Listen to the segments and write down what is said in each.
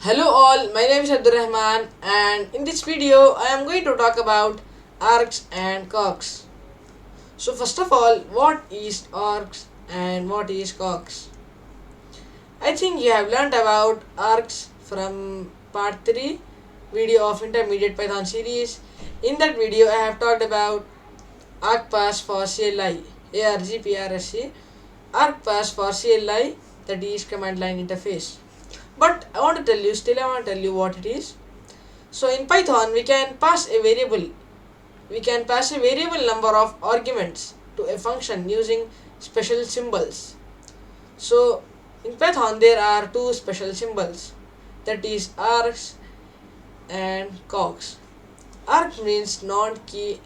Hello all, my name is Abdurrahman and in this video I am going to talk about args and cogs. So first of all, what is args and what is cogs? I think you have learnt about args from part 3 video of intermediate Python series. In that video I have talked about argparse for CLI, ARGPRSC, argparse for CLI, that is command line interface. But I want to tell you what it is. So in Python we can pass a variable. We can pass a variable number of arguments to a function using special symbols. So in Python there are two special symbols, that is args and cogs. Arg means non-keyword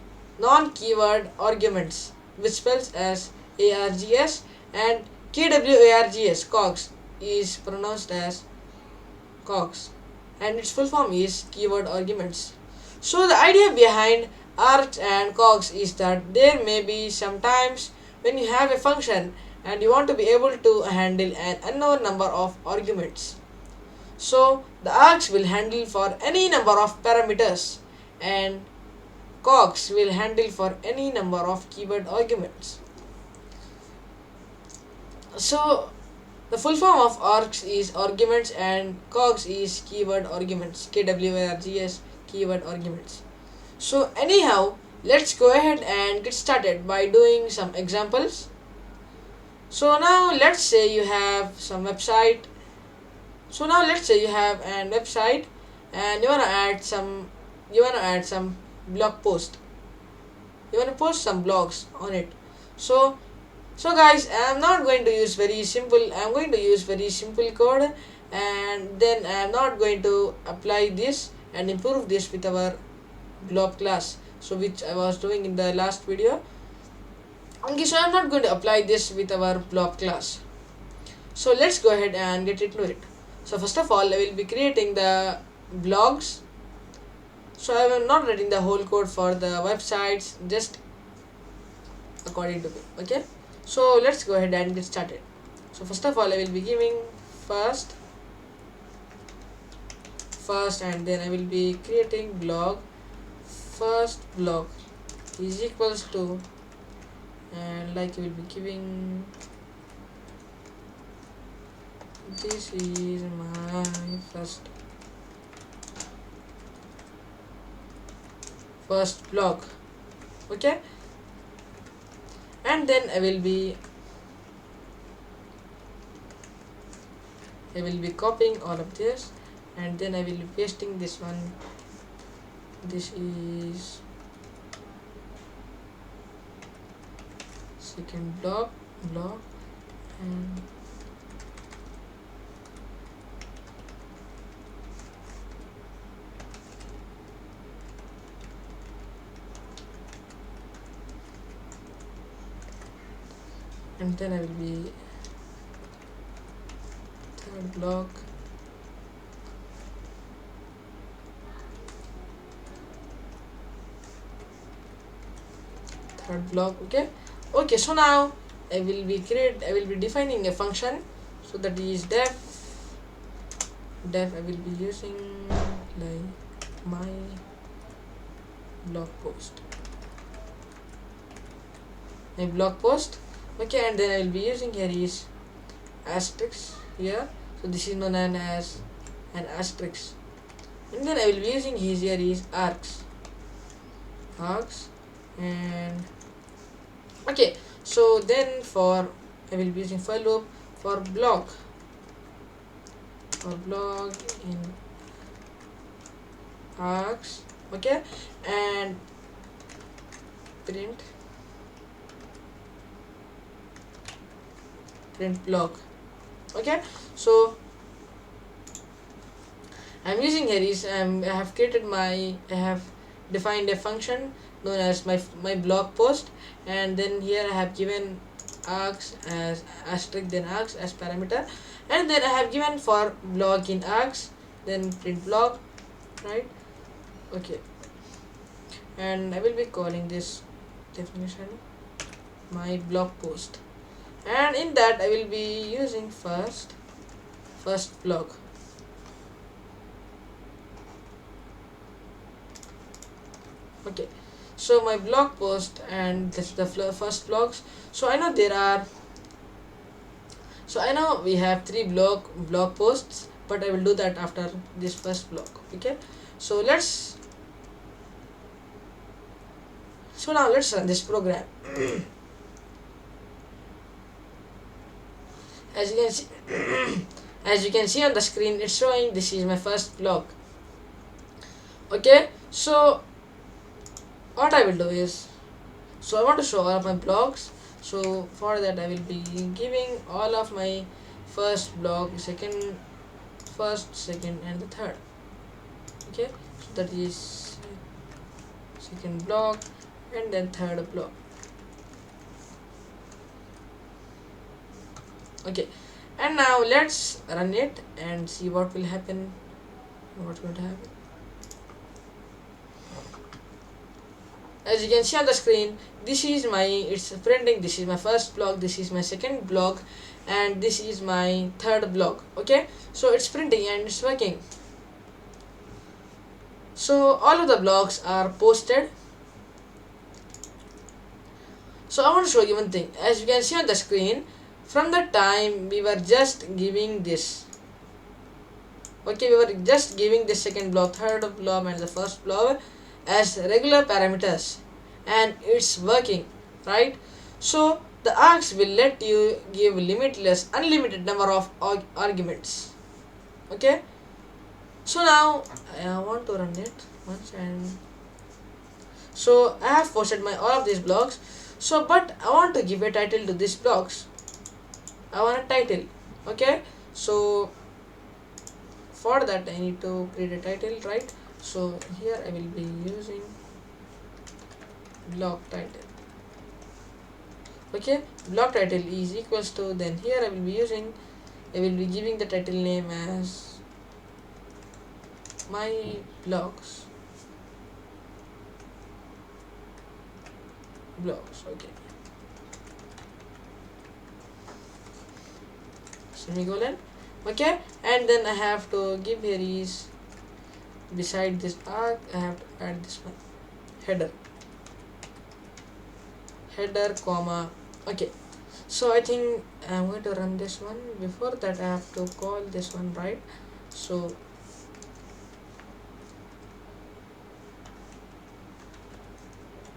arguments, which spells as ARGS, and KWARGS, cogs, is pronounced as cogs, and its full form is keyword arguments. So the idea behind args and cogs is that there may be some times when you have a function and you want to be able to handle an unknown number of arguments. So the args will handle for any number of parameters and cogs will handle for any number of keyword arguments. So the full form of args is arguments and cogs is keyword arguments, KWARGS, keyword arguments. So anyhow, let's go ahead and get started by doing some examples. So now let's say you have some website. So now let's say you have an website and you wanna add some blog post. You wanna post some blogs on it. So guys, I'm not going to use very simple, I'm going to use very simple code, and then I'm not going to apply this and improve this with our blob class, so which I was doing in the last video. Okay, so I'm not going to apply this with our blob class. So let's go ahead and get into it. So first of all, I will be creating the blogs. So I am not writing the whole code for the websites, just according to me. Okay, so let's go ahead and get started. So first of all, I will be giving first, and then I will be creating blog. First blog is equals to, and like I will be giving, this is my first blog. Okay, and then I will be copying all of this, and then I will be pasting this one. This is second blog, and then I will be third blog, okay. So now I will be defining a function. So that is def I will be using like my blog post, okay, and then I will be using here is asterisk here. So this is known as an asterisk, and then I will be using here is args, and okay. So then I will be using for loop for blog in args, okay, and print blog. Okay, so I'm using here is I have defined a function known as my blog post, and then here I have given args as asterisk, then args as parameter, and then I have given for blog in args, then print blog, right? Okay, and I will be calling this definition my blog post, and in that I will be using first blog, Okay, so my blog post, and this is the first blogs. So I know there are, so I know we have three blog posts, but I will do that after this first blog. Okay, so now let's run this program. As you can see, as you can see on the screen, it's showing this is my first blog. Okay, so what I will do is, so I want to show all of my blogs. So for that I will be giving all of my first blog, first, second, and the third. Okay, so that is second blog and then third blog. Okay, and now let's run it and see what will happen. What's going to happen? As you can see on the screen, this is it's printing. This is my first blog, this is my second blog, and this is my third blog. Okay, so it's printing and it's working. So all of the blogs are posted. So I want to show you one thing. As you can see on the screen, from the time we were just giving this, okay, we were just giving the second blog, third blog, and the first blog as regular parameters, and it's working, right? So the args will let you give unlimited number of arguments. Okay, so now I want to run it once, and so I have posted my all of these blogs. So but I want to give a title to these blogs. I want a title. Okay, so for that I need to create a title, right? So here I will be using blog title. Okay, blog title is equals to, then here I will be giving the title name as my blogs. Okay, semicolon. Okay, and then I have to give here is, beside this arg I have to add this one, header comma. Okay, so I think I'm going to run this one. Before that I have to call this one, right? So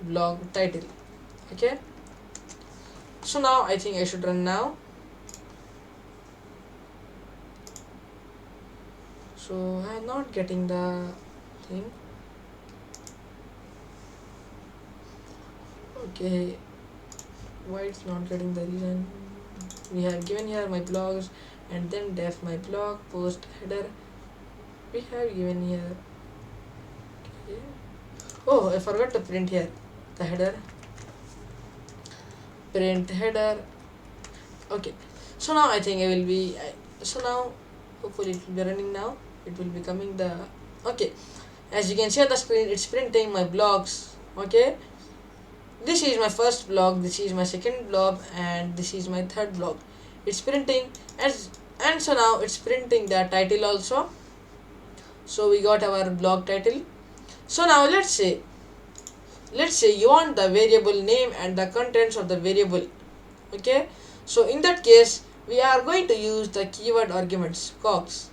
blog title. Okay, so now I think I should run now. So I'm not getting the thing. Okay, why it's not getting the reason? We have given here my blogs, and then def my blog post header. We have given here. Okay. Oh, I forgot to print here the header. Print header. Okay, so now I think I will be. So now hopefully it will be running now. It will be coming the. Okay, as you can see on the screen, it's printing my blogs. Okay, this is my first blog, this is my second blog, and this is my third blog. It's printing, and so now it's printing the title also. So we got our blog title. So now let's say you want the variable name and the contents of the variable. Okay, so in that case we are going to use the keyword arguments, cogs.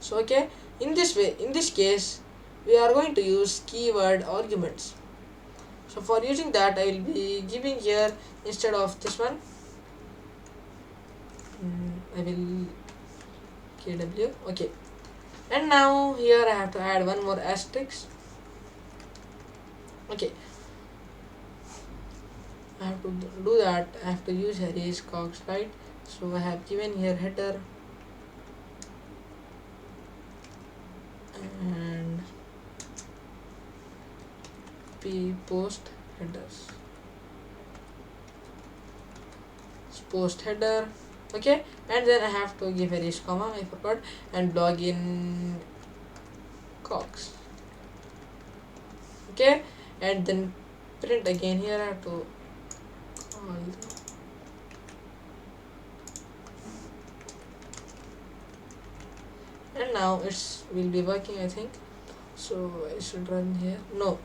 So okay, in this case we are going to use keyword arguments. So for using that I will be giving here, instead of this one, I will kw. Okay, and now here I have to add one more asterisk. Okay, I have to do that. I have to use here is cogs, right? So I have given here header and p post headers, post header. Okay, and then I have to give a comma, I forgot, and blog in cogs. Okay, and then print again. Here I have to call and now it's will be working, I think. So I should run here. No,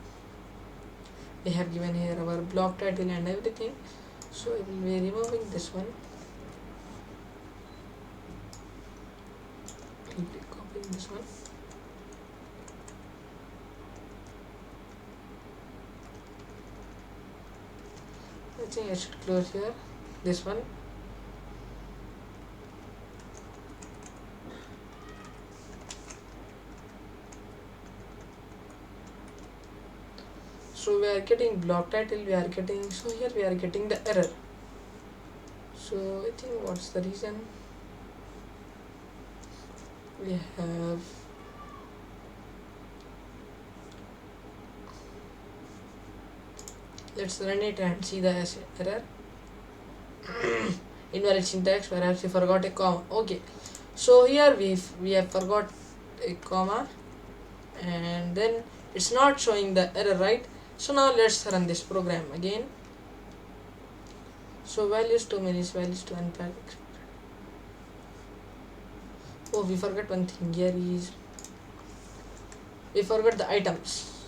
we have given here our block title and everything. So I will be removing this one. I will be copying this one. I think I should close here this one. So we are getting block title, we are getting, so here we are getting the error. So I think what's the reason? We have let's run it and see the error. Invalid syntax, perhaps we forgot a comma. Okay, so here we have forgot a comma and then it's not showing the error, right? So now let's run this program again. So values to minus, values to unpack. Oh, we forgot one thing. Here is we forgot the items.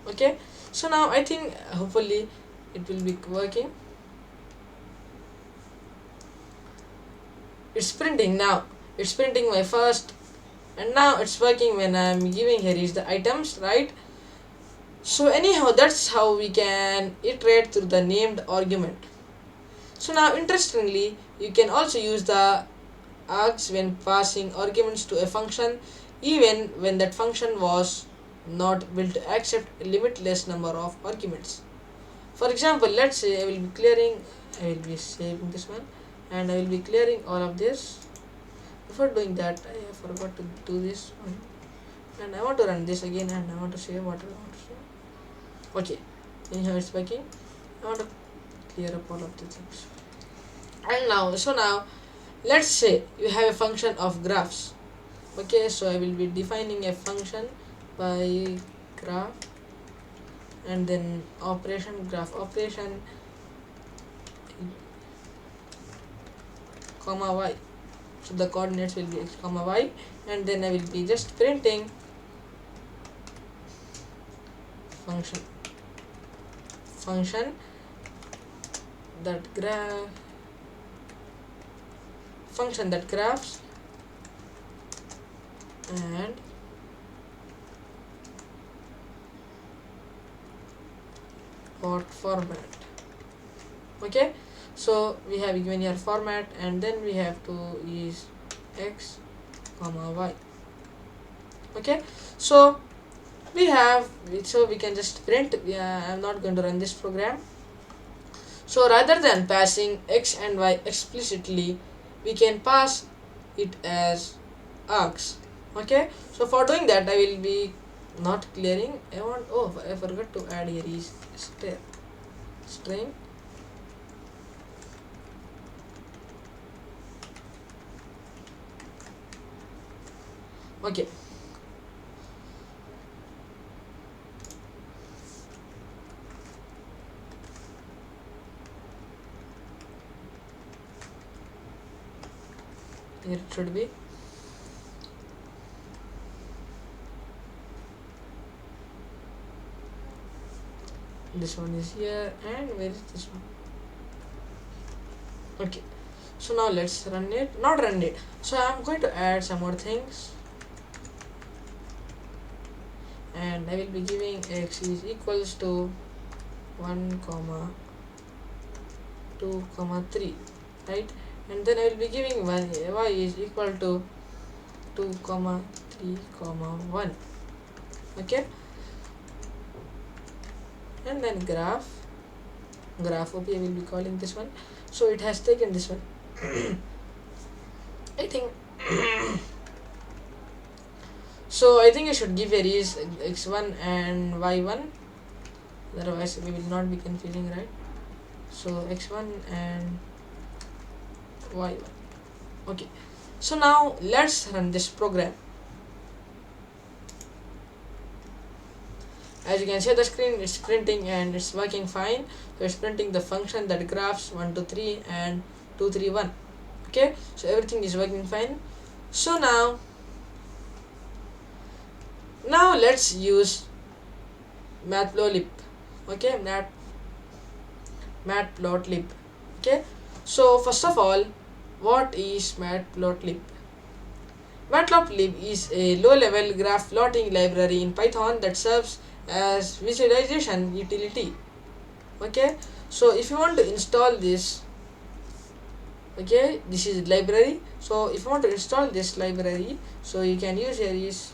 Okay, so now I think hopefully it will be working. It's printing now. It's printing my first, and now it's working when I'm giving here is the items, right? So anyhow, that's how we can iterate through the named argument. So now interestingly, you can also use the args when passing arguments to a function, even when that function was not built to accept a limitless number of arguments. For example, let's say I will be saving this one and I will be clearing all of this. Before doing that, I forgot to do this one. And I want to run this again and I want to save what I want to save. Okay, anyhow it's working. I want to clear up all of the things. And now, so now let's say you have a function of graphs. Okay, so I will be defining a function by graph and then operation, graph operation, comma y. So the coordinates will be x comma y, and then I will be just printing function that graphs and what format. Okay, so we have given here format and then we have to use x comma y. Okay, so we can just print. I'm not going to run this program. So rather than passing x and y explicitly, we can pass it as args. Okay, so for doing that I will be not clearing. I forgot to add here is string. Okay, here it should be. This one is here, and where is this one? Okay, so now let's run it. Not run it. So I'm going to add some more things, and I will be giving x is equals to 1 comma 2 comma 3, right? And then I will be giving y is equal to 2 comma 3 comma 1. Okay, and then graph OP I will be calling this one. So it has taken this one. I think so I think I should give here is x1 and y1, otherwise we will not be confusing, right? So x1 and y1. Okay, so now let's run this program. As you can see the screen, it's printing and it's working fine. So it's printing the function that graphs 1 2 3 and 2 3 1. Okay, so everything is working fine. So now let's use Matplotlib. Okay, Matplotlib. Okay, so first of all, what is Matplotlib? Matplotlib is a low-level graph plotting library in Python that serves as visualization utility. Okay, so if you want to install this, okay, this is library. So if you want to install this library, so you can use here is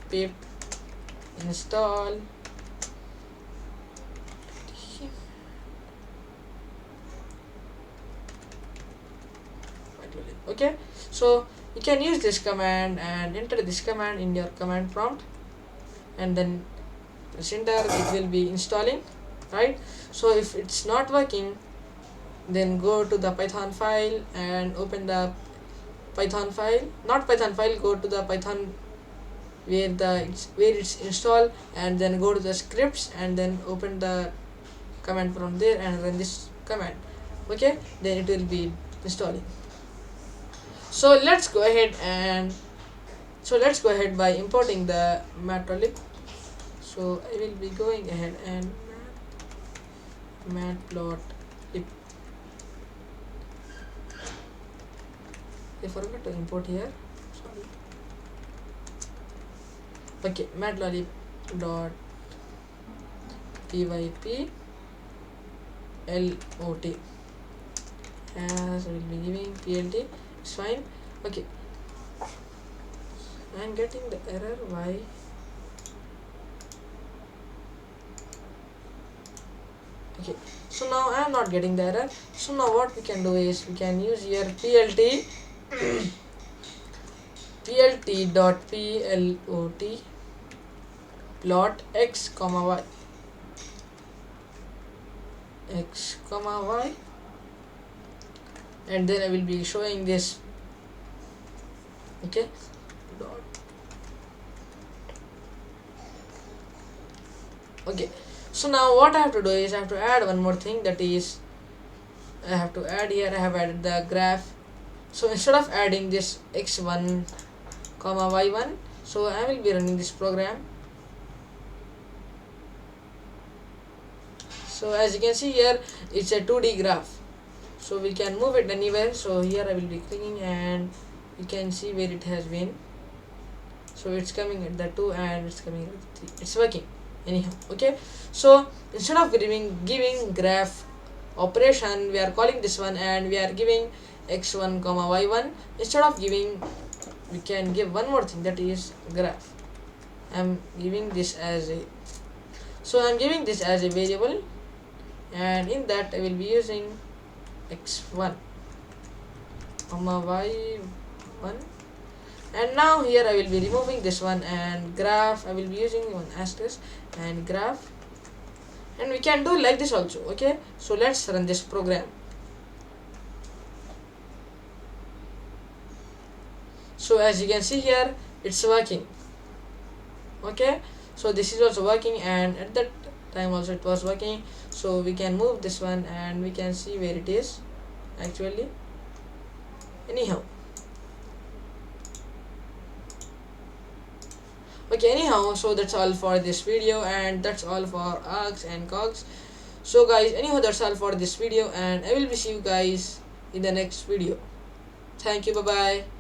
pip install. Okay, so you can use this command and enter this command in your command prompt, and then press enter. It will be installing, right? So if it's not working, then go to the Python file and open the Python file, not Python file, go to the Python where it's installed, and then go to the scripts and then open the command from there and run this command. Okay, then it will be installing. So let's go ahead by importing the Matplotlib. So I will be going ahead and Matplotlib. I forgot to import here. Sorry. Okay, Matplotlib dot pyp lot, as I will be giving plt. It's fine. Okay, I'm getting the error. Why? Okay, so now I am not getting the error. So now what we can do is we can use here plt dot plot plot x comma y and then I will be showing this. Okay, okay, so now what I have to do is I have to add one more thing, that is I have to add here, I have added the graph. So instead of adding this x1 comma y1, so I will be running this program. So as you can see here, it's a 2D graph, so we can move it anywhere. So here I will be clicking and you can see where it has been. So it's coming at the 2 and it's coming at the 3. It's working anyhow. Okay, so instead of giving graph operation, we are calling this one and we are giving x1 comma y1. Instead of giving, we can give one more thing, that is graph. I'm giving this as a variable, and in that I will be using x1 comma y1, and now here I will be removing this one, and graph I will be using one asterisk and graph, and we can do like this also. Okay, so let's run this program. So as you can see here, it's working. Okay, so this is also working, and at that time also it was working. So we can move this one and we can see where it is actually anyhow. Okay, anyhow, so that's all for this video, and that's all for Args and Kwargs. So guys, anyhow, that's all for this video, and I will be see you guys in the next video. Thank you, bye bye.